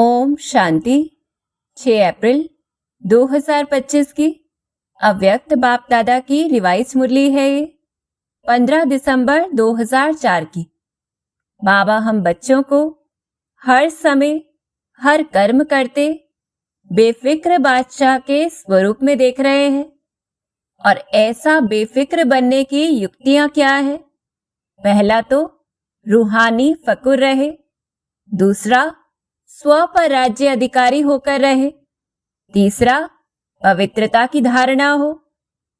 ओम शांति। 6 अप्रैल 2025 की अव्यक्त बाप दादा की रिवाइज मुरली है ये 15 दिसंबर 2004 की। बाबा हम बच्चों को हर समय हर कर्म करते बेफिक्र बादशाह के स्वरूप में देख रहे हैं। और ऐसा बेफिक्र बनने की युक्तियां क्या है? पहला तो रूहानी फकुर रहे, दूसरा स्व पर राज्य अधिकारी होकर रहे, तीसरा पवित्रता की धारणा हो,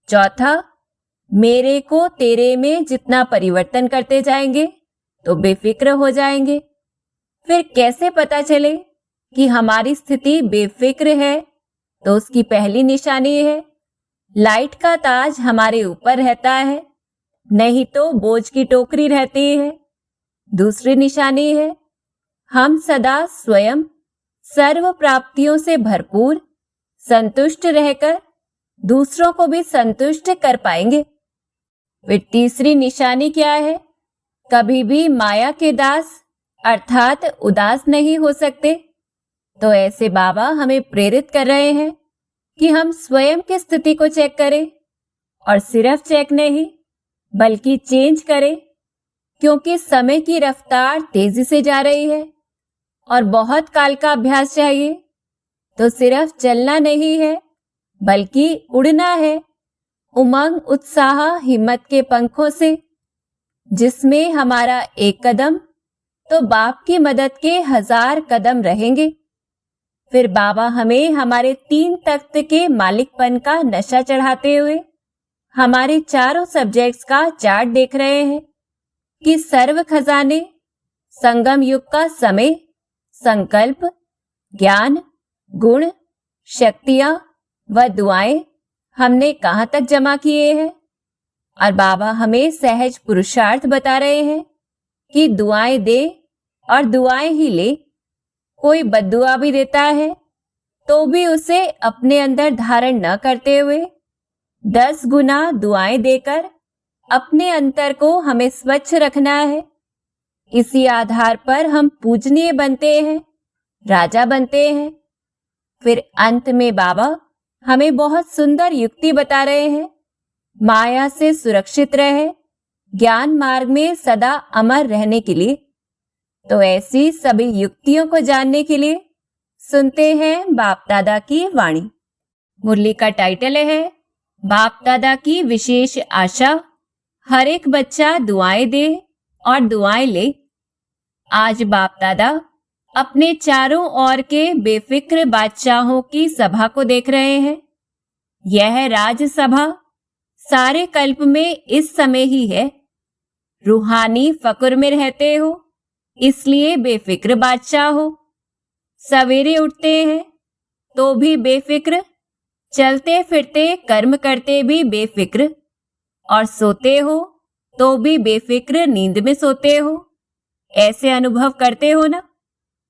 चौथा मेरे को तेरे में जितना परिवर्तन करते जाएंगे तो बेफिक्र हो जाएंगे। फिर कैसे पता चले कि हमारी स्थिति बेफिक्र है? तो उसकी पहली निशानी है लाइट का ताज हमारे ऊपर रहता है, नहीं तो बोझ की टोकरी रहती है। दूसरी निशानी है हम सदा स्वयं सर्व प्राप्तियों से भरपूर संतुष्ट रहकर दूसरों को भी संतुष्ट कर पाएंगे। फिर तीसरी निशानी क्या है? कभी भी माया के दास अर्थात उदास नहीं हो सकते। तो ऐसे बाबा हमें प्रेरित कर रहे हैं कि हम स्वयं की स्थिति को चेक करें, और सिर्फ चेक नहीं बल्कि चेंज करें, क्योंकि समय की रफ्तार तेजी से जा रही है और बहुत काल का अभ्यास चाहिए। तो सिर्फ चलना नहीं है बल्कि उड़ना है उमंग उत्साह हिम्मत के पंखों से, जिसमें हमारा एक कदम तो बाप की मदद के 1000 कदम रहेंगे। फिर बाबा हमें हमारे 3 तख्त के मालिकपन का नशा चढ़ाते हुए हमारे चारों सब्जेक्ट्स का चार्ट देख रहे हैं कि सर्व खजाने संगम युग का समय, संकल्प, ज्ञान, गुण, शक्तियां व दुआएं हमने कहां तक जमा किए हैं। और बाबा हमें सहज पुरुषार्थ बता रहे हैं कि दुआएं दे और दुआएं ही ले। कोई बद्दुआ भी देता है तो भी उसे अपने अंदर धारण न करते हुए 10 गुना दुआएं देकर अपने अंतर को हमें स्वच्छ रखना है। इसी आधार पर हम पूजनीय बनते हैं, राजा बनते हैं। फिर अंत में बाबा हमें बहुत सुंदर युक्ति बता रहे हैं, माया से सुरक्षित रहे ज्ञान मार्ग में सदा अमर रहने के लिए। तो ऐसी सभी युक्तियों को जानने के लिए सुनते हैं बाप दादा की वाणी। मुरली का टाइटल है बाप दादा की विशेष आशा, हर एक बच्चा दुआएं दे और दुआएं ले। आज बाप दादा अपने चारों ओर के बेफिक्र बादशाहों की सभा को देख रहे हैं। यह राजसभा सारे कल्प में इस समय ही है। रूहानी फकुर में रहते हो इसलिए बेफिक्र बादशाह हो। सवेरे उठते हैं तो भी बेफिक्र, चलते फिरते कर्म करते भी बेफिक्र, और सोते हो तो भी बेफिक्र नींद में सोते हो। ऐसे अनुभव करते हो ना?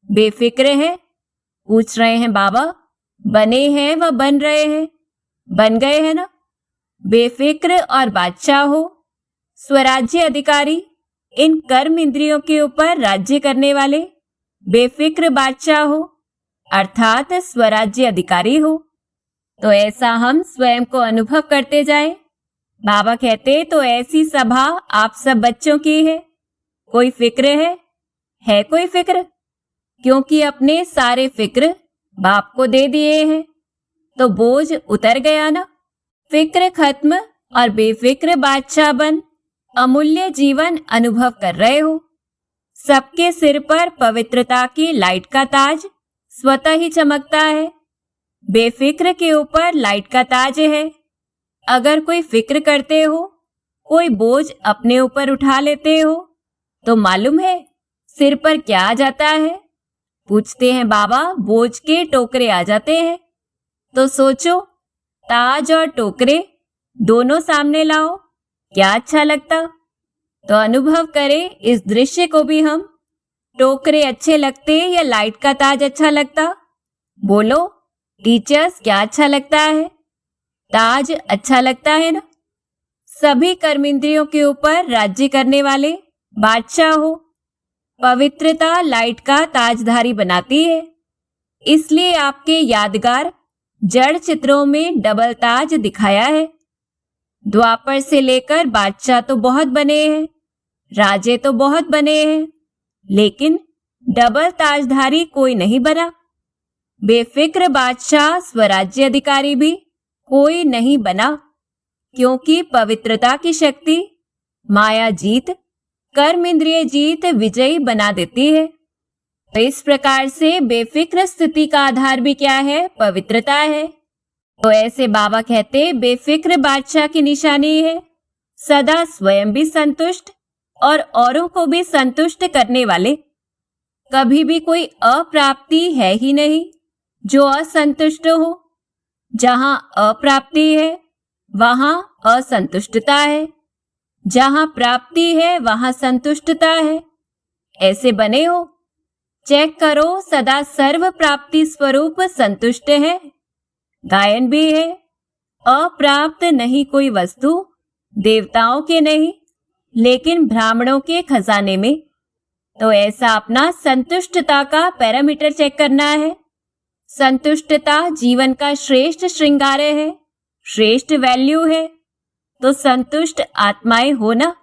बेफिक्र है? पूछ रहे हैं बाबा, बने हैं व बन रहे हैं, बन गए हैं ना? बेफिक्र और बादशाह हो, स्वराज्य अधिकारी, इन कर्म इंद्रियों के ऊपर राज्य करने वाले बेफिक्र बादशाह हो अर्थात स्वराज्य अधिकारी हो। तो ऐसा हम स्वयं को अनुभव करते जाएं। बाबा कहते तो ऐसी सभा आप सब बच्चों की है। कोई फिक्र है कोई फिक्र? क्योंकि अपने सारे फिक्र बाप को दे दिए हैं तो बोझ उतर गया ना। फिक्र खत्म और बेफिक्र बादशाह बन अमूल्य जीवन अनुभव कर रहे हो। सबके सिर पर पवित्रता की लाइट का ताज स्वतः ही चमकता है। बेफिक्र के ऊपर लाइट का ताज है। अगर कोई फिक्र करते हो, कोई बोझ अपने ऊपर उठा लेते हो, तो मालूम है सिर पर क्या आ जाता है? पूछते हैं बाबा, बोझ के टोकरे आ जाते हैं। तो सोचो, ताज और टोकरे दोनों सामने लाओ, क्या अच्छा लगता? तो अनुभव करें इस दृश्य को भी हम। टोकरे अच्छे लगते या लाइट का ताज अच्छा लगता? बोलो टीचर्स, क्या अच्छा लगता है? ताज अच्छा लगता है ना? सभी कर्मेंद्रियों के ऊपर राज्य करने वाले बादशाह हो। पवित्रता लाइट का ताजधारी बनाती है। इसलिए आपके यादगार जड़ चित्रों में डबल ताज दिखाया है। द्वापर से लेकर बादशाह तो बहुत बने हैं, राजे तो बहुत बने हैं, लेकिन डबल ताजधारी कोई नहीं बना। बेफिक्र बादशाह स्वराज्य अधिकारी भी कोई नहीं बना, क्योंकि पवित्रता की शक्ति माया जीत, कर्म इंद्रिय जीत विजयी बना देती है। तो इस प्रकार से बेफिक्र स्थिति का आधार भी क्या है? पवित्रता है। तो ऐसे बाबा कहते बेफिक्र बादशाह की निशानी है सदा स्वयं भी संतुष्ट और औरों को भी संतुष्ट करने वाले। कभी भी कोई अप्राप्ति है ही नहीं जो असंतुष्ट हो। जहां अप्राप्ति है वहां असंतुष्टता है, जहां प्राप्ति है वहां संतुष्टता है। ऐसे बने हो। चेक करो, सदा सर्व प्राप्ति स्वरूप संतुष्ट है। गायन भी है, अप्राप्त नहीं कोई वस्तु, देवताओं के नहीं लेकिन ब्राह्मणों के खजाने में। तो ऐसा अपना संतुष्टता का पैरामीटर चेक करना है। संतुष्टता जीवन का श्रेष्ठ श्रृंगार है, श्रेष्ठ वैल्यू है। तो संतुष्ट आत्माएं हो ना।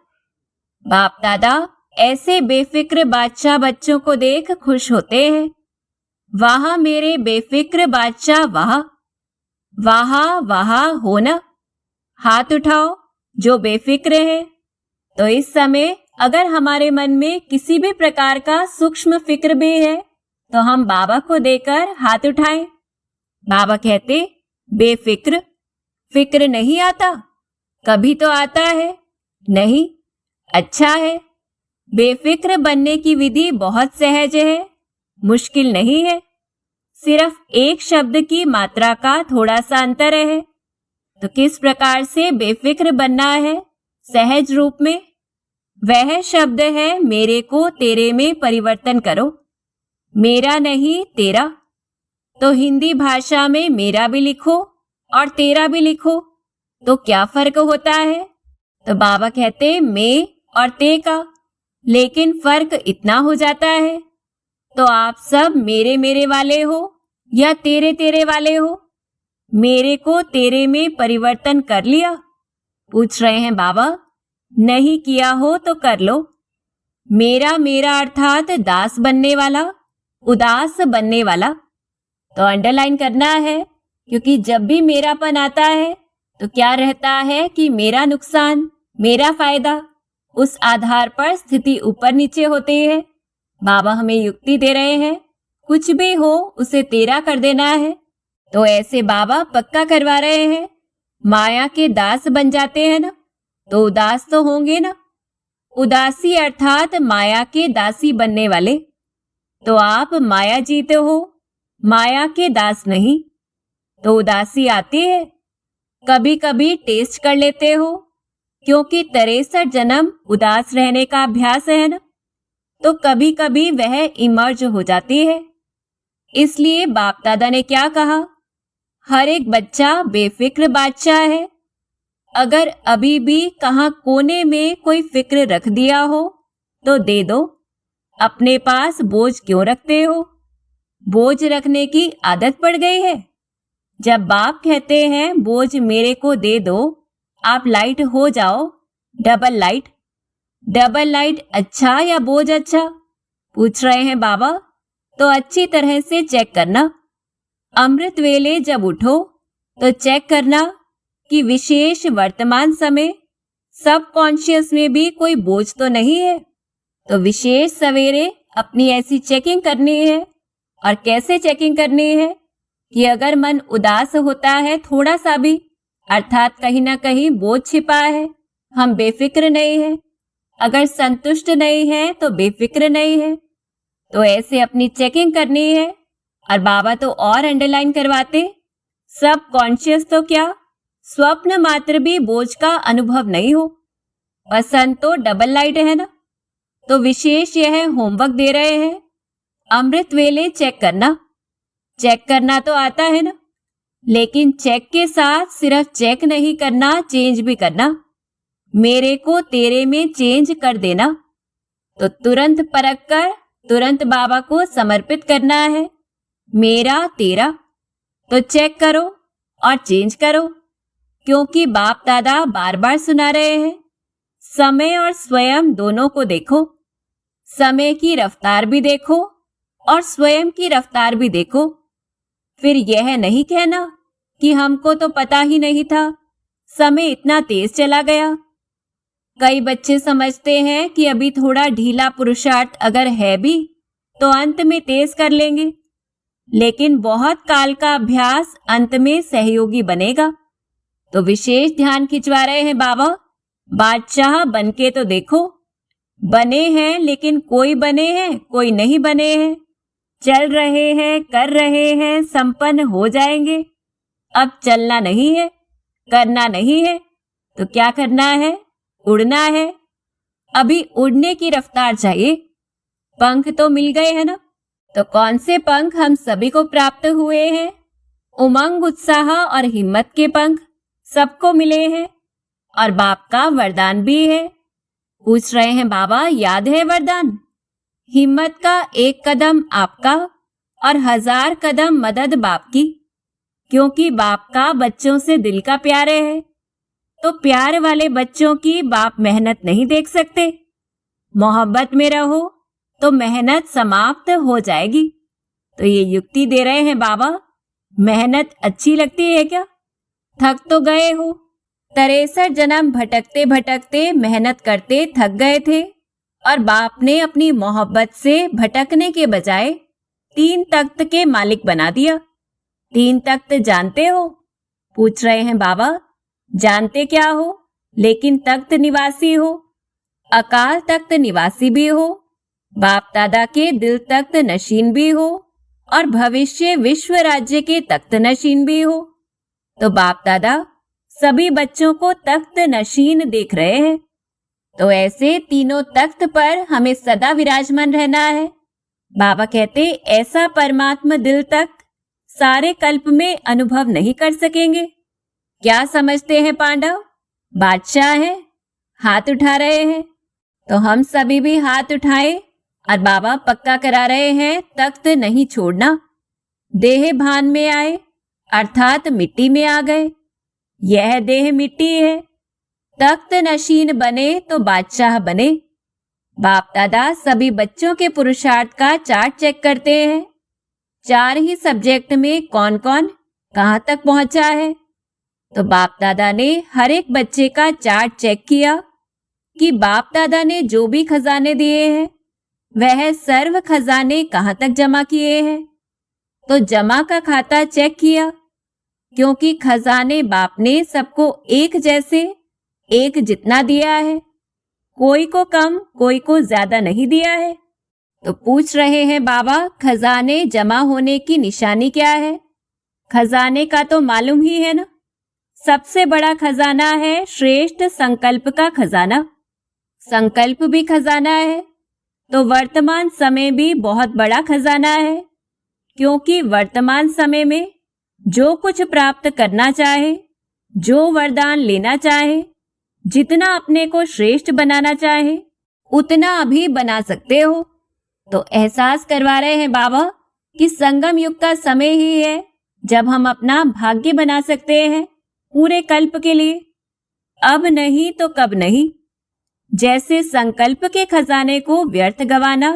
बाप दादा ऐसे बेफिक्र बादशाह बच्चों को देख खुश होते हैं। वाह मेरे बेफिक्र बादशाह, वाह वाह वाह हो ना। हाथ उठाओ जो बेफिक्र है। तो इस समय अगर हमारे मन में किसी भी प्रकार का सूक्ष्म फिक्र भी है तो हम बाबा को देकर हाथ उठाएं। बाबा कहते बेफिक्र, फिक्र नहीं आता, कभी तो आता है नहीं। अच्छा है। बेफिक्र बनने की विधि बहुत सहज है, मुश्किल नहीं है। सिर्फ एक शब्द की मात्रा का थोड़ा सा अंतर है। तो किस प्रकार से बेफिक्र बनना है सहज रूप में? वह शब्द है मेरे को तेरे में परिवर्तन करो। मेरा नहीं तेरा। तो हिंदी भाषा में मेरा भी लिखो और तेरा भी लिखो, तो क्या फर्क होता है? तो बाबा कहते मैं और ते का, लेकिन फर्क इतना हो जाता है। तो आप सब मेरे मेरे वाले हो या तेरे तेरे वाले हो? मेरे को तेरे में परिवर्तन कर लिया? पूछ रहे हैं बाबा। नहीं किया हो तो कर लो। मेरा मेरा अर्थात दास बनने वाला, उदास बनने वाला। तो अंडरलाइन करना है, क्योंकि जब भी मेरापन आता है तो क्या रहता है कि मेरा नुकसान, मेरा फायदा, उस आधार पर स्थिति ऊपर नीचे होती है। बाबा हमें युक्ति दे रहे हैं, कुछ भी हो उसे तेरा कर देना है। तो ऐसे बाबा पक्का करवा रहे हैं। माया के दास बन जाते हैं ना, तो उदास तो होंगे ना। उदासी अर्थात माया के दासी बनने वाले। तो आप माया जीते हो, माया के दास नहीं। तो उदासी आती है, कभी कभी टेस्ट कर लेते हो, क्योंकि 63 जन्म उदास रहने का अभ्यास है ना। तो कभी कभी वह इमर्ज हो जाती है। इसलिए बाप दादा ने क्या कहा? हर एक बच्चा बेफिक्र बादशाह है। अगर अभी भी कहाँ कोने में कोई फिक्र रख दिया हो तो दे दो। अपने पास बोझ क्यों रखते हो? बोझ रखने की आदत पड़ गई है। जब बाप कहते हैं बोझ मेरे को दे दो, आप लाइट हो जाओ, डबल लाइट। डबल लाइट अच्छा या बोझ अच्छा? पूछ रहे हैं बाबा। तो अच्छी तरह से चेक करना। अमृत वेले जब उठो तो चेक करना कि विशेष वर्तमान समय सब कॉन्शियस में भी कोई बोझ तो नहीं है। तो विशेष सवेरे अपनी ऐसी चेकिंग करनी है। और कैसे चेकिंग करनी है? कि अगर मन उदास होता है थोड़ा सा भी, अर्थात कहीं ना कहीं बोझ छिपा है, हम बेफिक्र नहीं है। अगर संतुष्ट नहीं है तो बेफिक्र नहीं है। तो ऐसे अपनी चेकिंग करनी है। और बाबा तो और अंडरलाइन करवाते, सब कॉन्शियस तो क्या, स्वप्न मात्र भी बोझ का अनुभव नहीं हो। पसंद तो डबल लाइट है ना। तो विशेष यह होमवर्क दे रहे हैं, अमृत वेले चेक करना। चेक करना तो आता है ना, लेकिन चेक के साथ सिर्फ चेक नहीं करना, चेंज भी करना। मेरे को तेरे में चेंज कर देना। तो तुरंत परख कर तुरंत बाबा को समर्पित करना है। मेरा तेरा, तो चेक करो और चेंज करो, क्योंकि बाप दादा बार बार सुना रहे हैं। समय और स्वयं दोनों को देखो, समय की रफ्तार भी देखो और स्वयं की रफ्तार भी देखो। फिर यह नहीं कहना कि हमको तो पता ही नहीं था, समय इतना तेज चला गया। कई बच्चे समझते हैं कि अभी थोड़ा ढीला पुरुषार्थ अगर है भी तो अंत में तेज कर लेंगे, लेकिन बहुत काल का अभ्यास अंत में सहयोगी बनेगा। तो विशेष ध्यान खिंचवा रहे हैं बाबा, बादशाह बनके तो देखो। बने हैं, लेकिन कोई बने हैं कोई नहीं बने हैं, चल रहे हैं कर रहे हैं, संपन्न हो जाएंगे। अब चलना नहीं है, करना नहीं है, तो क्या करना है? उड़ना है। अभी उड़ने की रफ्तार चाहिए। पंख तो मिल गए हैं ना, तो कौन से पंख हम सभी को प्राप्त हुए हैं? उमंग, उत्साह और हिम्मत के पंख सबको मिले हैं, और बाप का वरदान भी है। पूछ रहे हैं बाबा, याद है वरदान? हिम्मत का एक कदम आपका और 1000 कदम मदद बाप की, क्योंकि बाप का बच्चों से दिल का प्यारे है। तो प्यार वाले बच्चों की बाप मेहनत नहीं देख सकते। मोहब्बत में रहो तो मेहनत समाप्त हो जाएगी। तो ये युक्ति दे रहे हैं बाबा, मेहनत अच्छी लगती है क्या? थक तो गए हो, 63 जन्म भटकते भटकते मेहनत करते थक गए थे, और बाप ने अपनी मोहब्बत से भटकने के बजाय 3 तख्त के मालिक बना दिया। 3 तख्त जानते हो? पूछ रहे हैं बाबा, जानते क्या हो, लेकिन तख्त निवासी हो। अकाल तख्त निवासी भी हो, बाप दादा के दिल तख्त नशीन भी हो, और भविष्य विश्व राज्य के तख्त नशीन भी हो। तो बाप दादा सभी बच्चों को तख्त नशीन देख रहे हैं। तो ऐसे तीनों तख्त पर हमें सदा विराजमान रहना है। बाबा कहते, ऐसा परमात्मा दिल तख्त सारे कल्प में अनुभव नहीं कर सकेंगे। क्या समझते हैं पांडव? बादशाह है, हाथ उठा रहे हैं। तो हम सभी भी हाथ उठाएं और बाबा पक्का करा रहे हैं, तख्त नहीं छोड़ना। देह भान में आए अर्थात मिट्टी में आ गए। यह देह मिट्टी है, तख्त नशीन बने तो बादशाह बने। बाप दादा सभी बच्चों के पुरुषार्थ का चार्ट चेक करते हैं। 4 ही सब्जेक्ट में कौन कौन कहां तक पहुंचा है। तो बाप दादा ने हर एक बच्चे का चार्ट चेक किया कि बाप दादा ने जो भी खजाने दिए हैं वह सर्व खजाने कहां तक जमा किए हैं। तो जमा का खाता चेक किया, क्योंकि खजाने बाप ने सबको एक जैसे एक जितना दिया है, कोई को कम कोई को ज्यादा नहीं दिया है। तो पूछ रहे हैं बाबा, खजाने जमा होने की निशानी क्या है? खजाने का तो मालूम ही है ना, सबसे बड़ा खजाना है श्रेष्ठ संकल्प का खजाना। संकल्प भी खजाना है, तो वर्तमान समय भी बहुत बड़ा खजाना है, क्योंकि वर्तमान समय में जो कुछ प्राप्त करना चाहे, जो वरदान लेना चाहे, जितना अपने को श्रेष्ठ बनाना चाहे, उतना अभी बना सकते हो। तो एहसास करवा रहे हैं बाबा कि संगम युग का समय ही है जब हम अपना भाग्य बना सकते हैं पूरे कल्प के लिए। अब नहीं तो कब नहीं। जैसे संकल्प के खजाने को व्यर्थ गवाना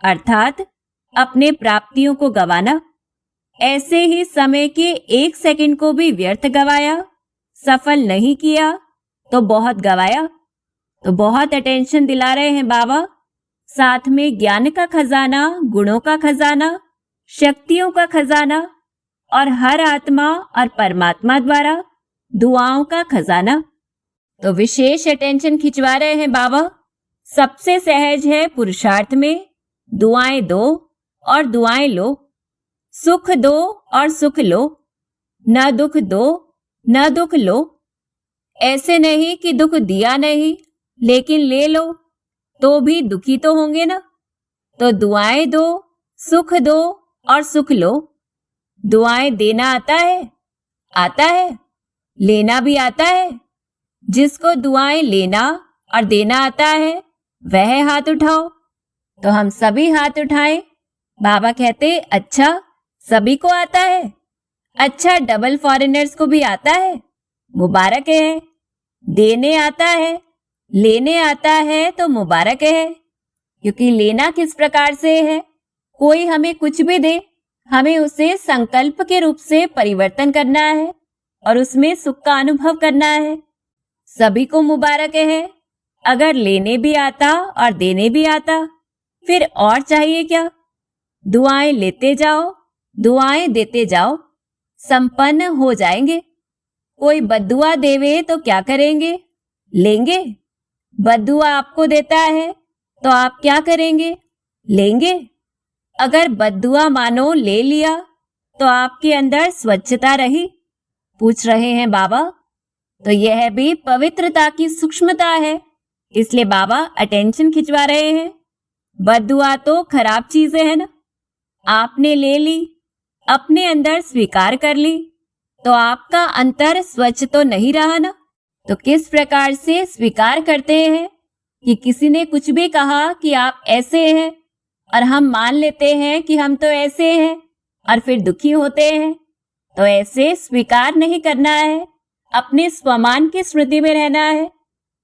अर्थात अपने प्राप्तियों को गवाना, ऐसे ही समय के 1 सेकंड को भी व्यर्थ गवाया, सफल नहीं किया तो बहुत गवाया। तो बहुत अटेंशन दिला रहे हैं बाबा, साथ में ज्ञान का खजाना, गुणों का खजाना, शक्तियों का खजाना, और हर आत्मा और परमात्मा द्वारा दुआओं का खजाना। तो विशेष अटेंशन खिंचवा रहे हैं बाबा। सबसे सहज है पुरुषार्थ में, दुआएं दो और दुआएं लो, सुख दो और सुख लो, न दुख दो न दुख लो। ऐसे नहीं कि दुख दिया नहीं लेकिन ले लो, तो भी दुखी तो होंगे ना। तो दुआएं दो, सुख दो और सुख लो। दुआएं देना आता है? आता है। लेना भी आता है? जिसको दुआएं लेना और देना आता है वह हाथ उठाओ। तो हम सभी हाथ उठाएं। बाबा कहते, अच्छा सभी को आता है? अच्छा, डबल फॉरेनर्स को भी आता है? मुबारक है। देने आता है, लेने आता है तो मुबारक है। क्योंकि लेना किस प्रकार से है? कोई हमें कुछ भी दे, हमें उसे संकल्प के रूप से परिवर्तन करना है और उसमें सुख का अनुभव करना है। सभी को मुबारक है। अगर लेने भी आता और देने भी आता, फिर और चाहिए क्या? दुआएं लेते जाओ, दुआएं देते जाओ, संपन्न हो जाएंगे। कोई बद्दुआ देवे तो क्या करेंगे? लेंगे। बद्दुआ आपको देता है तो आप क्या करेंगे? लेंगे। अगर बद्दुआ मानो ले लिया तो आपके अंदर स्वच्छता रही? पूछ रहे हैं बाबा। तो यह भी पवित्रता की सूक्ष्मता है, इसलिए बाबा अटेंशन खिंचवा रहे हैं। बद्दुआ तो खराब चीजें है ना। आपने ले ली, अपने अंदर स्वीकार कर ली, तो आपका अंतर स्वच्छ तो नहीं रहा ना। तो किस प्रकार से स्वीकार करते हैं कि किसी ने कुछ भी कहा कि आप ऐसे हैं, और हम मान लेते हैं कि हम तो ऐसे हैं और फिर दुखी होते हैं। तो ऐसे स्वीकार नहीं करना है, अपने स्वमान की स्मृति में रहना है।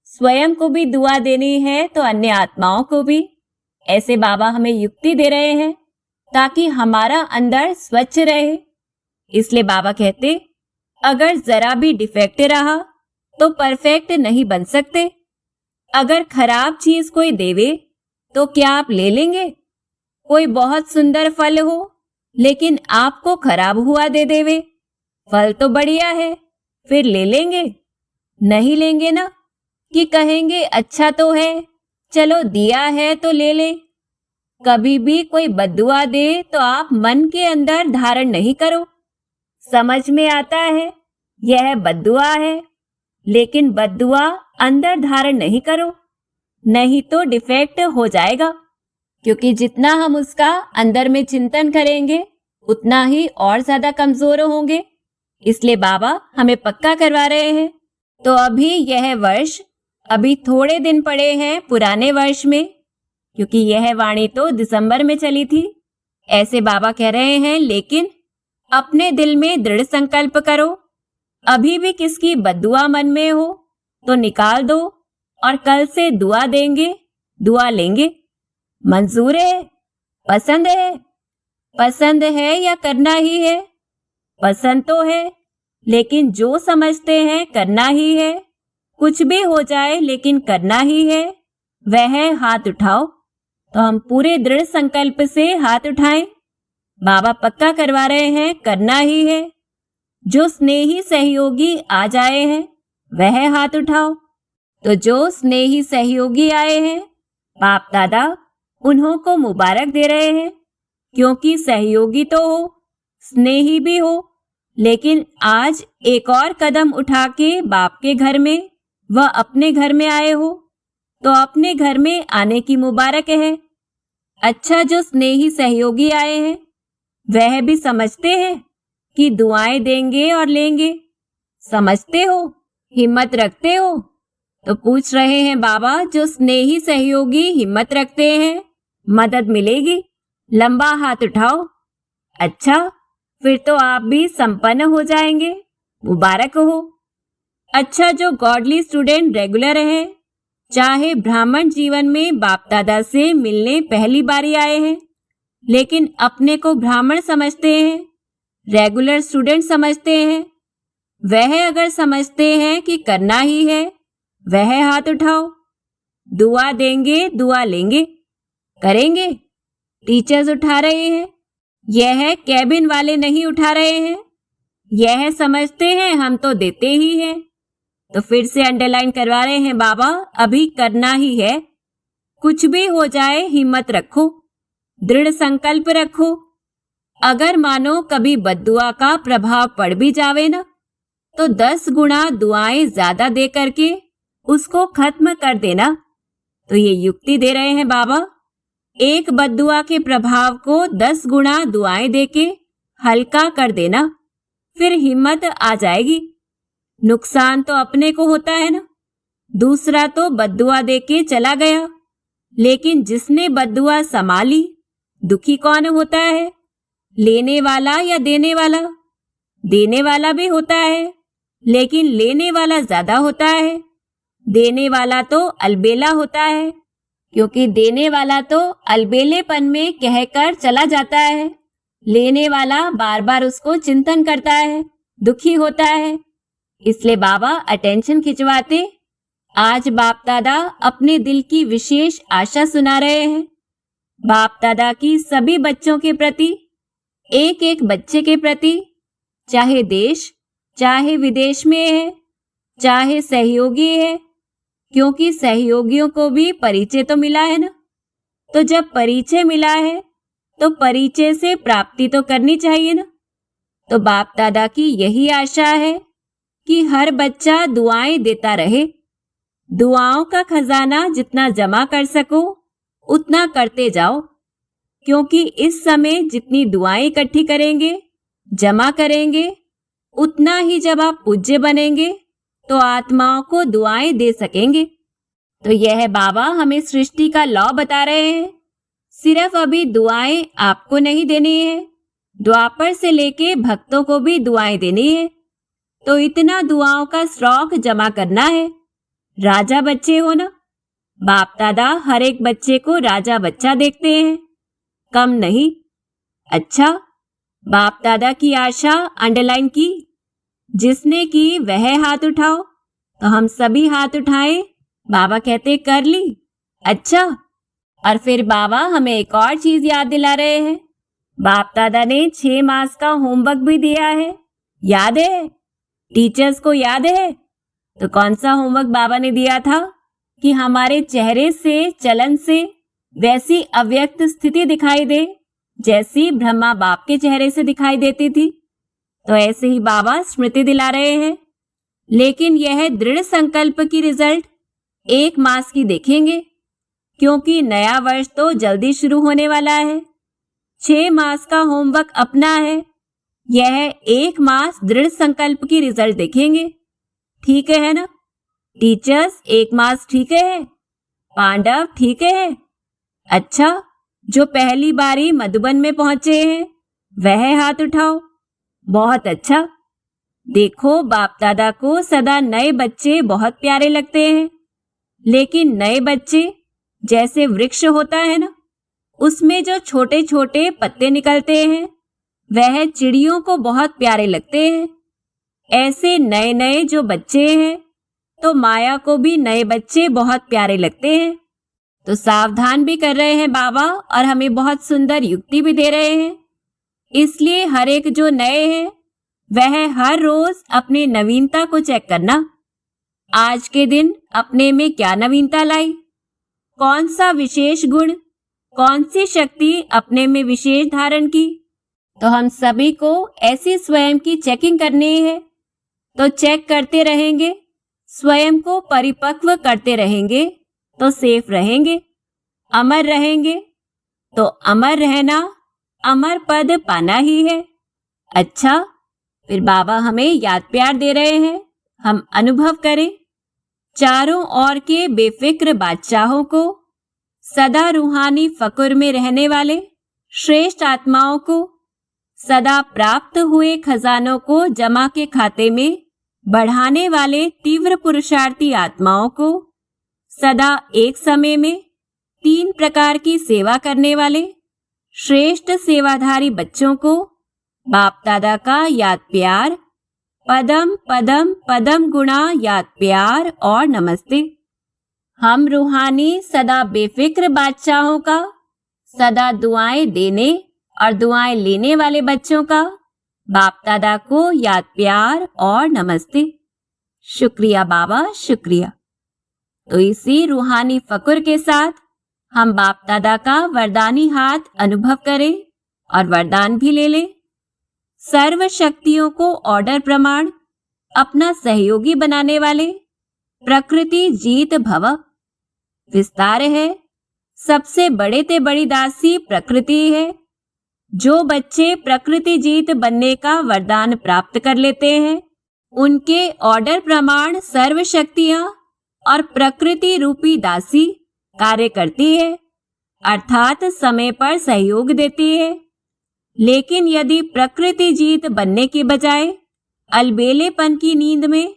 स्वयं को भी दुआ देनी है तो अन्य आत्माओं को भी। ऐसे बाबा हमें युक्ति दे रहे हैं ताकि हमारा अंदर स्वच्छ रहे। इसलिए बाबा कहते, अगर जरा भी डिफेक्ट रहा तो परफेक्ट नहीं बन सकते। अगर खराब चीज कोई देवे तो क्या आप ले लेंगे? कोई बहुत सुंदर फल हो लेकिन आपको खराब हुआ दे देवे, फल तो बढ़िया है, फिर ले लेंगे? नहीं लेंगे ना। कि कहेंगे अच्छा तो है, चलो दिया है तो ले ले। कभी भी कोई बद्दुआ दे तो आप मन के अंदर धारण नहीं करो। समझ में आता है यह बद्दुआ है, लेकिन बद्दुआ अंदर धारण नहीं करो, नहीं तो डिफेक्ट हो जाएगा। क्योंकि जितना हम उसका अंदर में चिंतन करेंगे उतना ही और ज्यादा कमजोर होंगे। इसलिए बाबा हमें पक्का करवा रहे हैं। तो अभी यह वर्ष, अभी थोड़े दिन पड़े हैं पुराने वर्ष में, क्योंकि यह वाणी तो दिसंबर में चली थी। ऐसे बाबा कह रहे हैं, लेकिन अपने दिल में दृढ़ संकल्प करो। अभी भी किसकी बद्दुआ मन में हो तो निकाल दो, और कल से दुआ देंगे, दुआ लेंगे। मंजूर है? पसंद है? पसंद है या करना ही है? पसंद तो है, लेकिन जो समझते हैं करना ही है। कुछ भी हो जाए लेकिन करना ही है, वह हाथ उठाओ। तो हम पूरे दृढ़ संकल्प से हाथ उठाएं। बाबा पक्का करवा रहे हैं, करना ही है। जो स्नेही सहयोगी आ जाए हैं वह हाथ उठाओ। तो जो स्नेही सहयोगी आए हैं, बाप दादा उन्हों को मुबारक दे रहे हैं, क्योंकि सहयोगी तो हो, स्नेही भी हो, लेकिन आज एक और कदम उठा के बाप के घर में व अपने घर में आए हो, तो अपने घर में आने की मुबारक है। अच्छा, जो स्नेही सहयोगी आए हैं वह भी समझते हैं कि दुआएं देंगे और लेंगे। समझते हो, हिम्मत रखते हो? तो पूछ रहे हैं बाबा, जो स्नेही सहयोगी हिम्मत रखते हैं, मदद मिलेगी? लंबा हाथ उठाओ। अच्छा, फिर तो आप भी संपन्न हो जाएंगे, मुबारक हो। अच्छा, जो गॉडली स्टूडेंट रेगुलर हैं, चाहे ब्राह्मण जीवन में बाप दादा से मिलने पहली बारी आए हैं, लेकिन अपने को ब्राह्मण समझते हैं, रेगुलर स्टूडेंट समझते हैं, वह अगर समझते हैं कि करना ही है, वह हाथ उठाओ। दुआ देंगे, दुआ लेंगे, करेंगे। टीचर्स उठा रहे हैं, यह कैबिन वाले नहीं उठा रहे हैं। यह समझते हैं हम तो देते ही हैं। तो फिर से अंडरलाइन करवा रहे हैं बाबा, अभी करना ही है। कुछ भी हो जाए हिम्मत रखो, दृढ़ संकल्प रखो। अगर मानो कभी बद्दुआ का प्रभाव पड़ भी जावे ना, तो 10 गुना दुआएं ज्यादा दे करके उसको खत्म कर देना। तो ये युक्ति दे रहे हैं बाबा, एक बद्दुआ के प्रभाव को 10 गुना दुआएं देके हल्का कर देना, फिर हिम्मत आ जाएगी। नुकसान तो अपने को होता है ना, दूसरा तो बद्दुआ देके चला गया, लेकिन जिसने बद्दुआ संभाली, दुखी कौन होता है? लेने वाला या देने वाला? देने वाला भी होता है, लेकिन लेने वाला ज्यादा होता है। देने वाला तो अलबेला होता है, क्योंकि देने वाला तो अलबेलेपन में कहकर चला जाता है। लेने वाला बार बार उसको चिंतन करता है, दुखी होता है। इसलिए बाबा अटेंशन खिंचवाते आज बाप दादा अपने दिल की विशेष आशा सुना रहे हैं। बाप दादा की सभी बच्चों के प्रति, एक एक बच्चे के प्रति, चाहे देश चाहे विदेश में है, चाहे सहयोगी है, क्योंकि सहयोगियों को भी परिचय तो मिला है ना। तो जब परिचय मिला है तो परिचय से प्राप्ति तो करनी चाहिए ना। तो बाप दादा की यही आशा है कि हर बच्चा दुआएं देता रहे। दुआओं का खजाना जितना जमा कर सको उतना करते जाओ, क्योंकि इस समय जितनी दुआएं इकट्ठी करेंगे, जमा करेंगे, उतना ही जब आप पूज्य बनेंगे तो आत्माओं को दुआएं दे सकेंगे। तो यह बाबा हमें सृष्टि का लॉ बता रहे हैं। सिर्फ अभी दुआएं आपको नहीं देनी है, द्वापर से लेके भक्तों को भी दुआएं देनी है। तो इतना दुआओं का स्टॉक जमा करना है। राजा बच्चे हो ना, बाप दादा हर एक बच्चे को राजा बच्चा देखते हैं, कम नहीं। अच्छा, बाप दादा की आशा अंडरलाइन की। जिसने की वह हाथ उठाओ। तो हम सभी हाथ उठाएं। बाबा कहते कर ली। अच्छा, और फिर बाबा हमें एक और चीज याद दिला रहे हैं। बाप दादा ने 6 मास का होमवर्क भी दिया है, याद है? टीचर्स को याद है? तो कौन सा होमवर्क बाबा ने दिया था कि हमारे चेहरे से, चलन से वैसी अव्यक्त स्थिति दिखाई दे जैसी ब्रह्मा बाप के चेहरे से दिखाई देती थी। तो ऐसे ही बाबा स्मृति दिला रहे हैं। लेकिन यह दृढ़ संकल्प की रिजल्ट 1 मास की देखेंगे, क्योंकि नया वर्ष तो जल्दी शुरू होने वाला है। 6 मास का होमवर्क अपना है, यह 1 मास दृढ़ संकल्प की रिजल्ट देखेंगे। ठीक है ना? टीचर्स 1 मास ठीक है? पांडव ठीक है? अच्छा, जो पहली बारी मधुबन में पहुंचे हैं वह हाथ उठाओ। बहुत अच्छा। देखो, बाप दादा को सदा नए बच्चे बहुत प्यारे लगते हैं, लेकिन नए बच्चे जैसे वृक्ष होता है ना, उसमें जो छोटे छोटे पत्ते निकलते हैं वह चिड़ियों को बहुत प्यारे लगते हैं। ऐसे नए नए जो बच्चे हैं तो माया को भी नए बच्चे बहुत प्यारे लगते हैं। तो सावधान भी कर रहे हैं बाबा और हमें बहुत सुंदर युक्ति भी दे रहे हैं। इसलिए हर एक जो नए हैं वह हर रोज अपनी नवीनता को चेक करना। आज के दिन अपने में क्या नवीनता लाई, कौन सा विशेष गुण, कौन सी शक्ति अपने में विशेष धारण की। तो हम सभी को ऐसी स्वयं की चेकिंग करनी है। तो चेक करते रहेंगे, स्वयं को परिपक्व करते रहेंगे तो सेफ रहेंगे, अमर रहेंगे। तो अमर रहना, अमर पद पाना ही है। अच्छा, फिर बाबा हमें याद प्यार दे रहे हैं, हम अनुभव करें। चारों ओर के बेफिक्र बादशाहों को, सदा रूहानी फकुर में रहने वाले श्रेष्ठ आत्माओं को, सदा प्राप्त हुए खजानों को जमा के खाते में बढ़ाने वाले तीव्र पुरुषार्थी आत्माओं को, सदा एक समय में 3 प्रकार की सेवा करने वाले श्रेष्ठ सेवाधारी बच्चों को बाप दादा का याद प्यार, पदम पदम पदम गुणा याद प्यार और नमस्ते। हम रूहानी सदा बेफिक्र बादशाहों का, सदा दुआएं देने और दुआएं लेने वाले बच्चों का बाप दादा को याद प्यार और नमस्ते। शुक्रिया बाबा, शुक्रिया। तो इसी रूहानी फकुर के साथ हम बाप दादा का वरदानी हाथ अनुभव करें और वरदान भी ले लें। सर्व शक्तियों को ऑर्डर प्रमाण अपना सहयोगी बनाने वाले प्रकृति जीत भव। विस्तार है, सबसे बड़े ते बड़ी दासी प्रकृति है। जो बच्चे प्रकृति जीत बनने का वरदान प्राप्त कर लेते हैं, उनके ऑर्डर प्रमाण सर्व शक्तियां और प्रकृति रूपी दासी कार्य करती है, अर्थात समय पर सहयोग देती है। लेकिन यदि प्रकृति जीत बनने के बजाय अलबेलेपन की नींद में,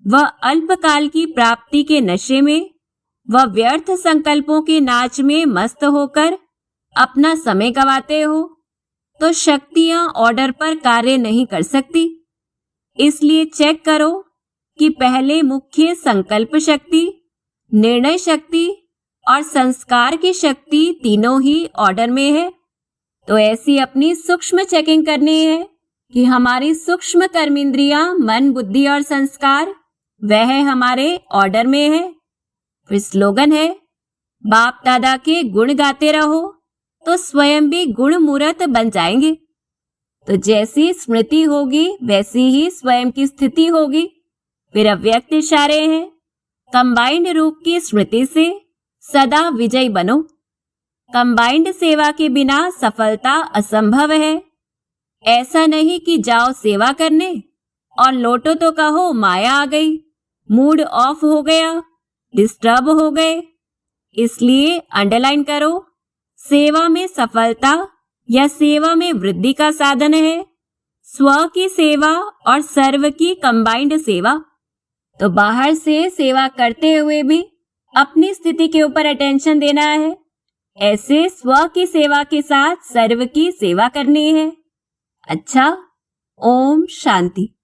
वह अल्पकाल की प्राप्ति के नशे में, वह व्यर्थ संकल्पों के नाच में मस्त होकर अपना समय गंवाते हो, तो शक्तियां ऑर्डर पर कार्य नहीं कर सकती। इसलिए चेक करो कि पहले मुख्य संकल्प शक्ति, निर्णय शक्ति और संस्कार की शक्ति तीनों ही ऑर्डर में है। तो ऐसी अपनी सूक्ष्म चेकिंग करनी है कि हमारी सूक्ष्म कर्मेंद्रियां, मन, बुद्धि और संस्कार वह हमारे ऑर्डर में है। फिर स्लोगन है, बाप दादा के गुण गाते रहो तो स्वयं भी गुण मूर्त बन जाएंगे। तो जैसी स्मृति होगी वैसी ही स्वयं की स्थिति होगी। फिर अव्यक्त इशारे हैं, कंबाइंड रूप की स्मृति से सदा विजयी बनो। कंबाइंड सेवा के बिना सफलता असंभव है। ऐसा नहीं कि जाओ सेवा करने और लौटो तो कहो माया आ गई, मूड ऑफ हो गया, डिस्टर्ब हो गए। इसलिए अंडरलाइन करो, सेवा में सफलता या सेवा में वृद्धि का साधन है स्व की सेवा और सर्व की कंबाइंड सेवा। तो बाहर से सेवा करते हुए भी अपनी स्थिति के ऊपर अटेंशन देना है। ऐसे स्व की सेवा के साथ सर्व की सेवा करनी है। अच्छा, ओम शांति।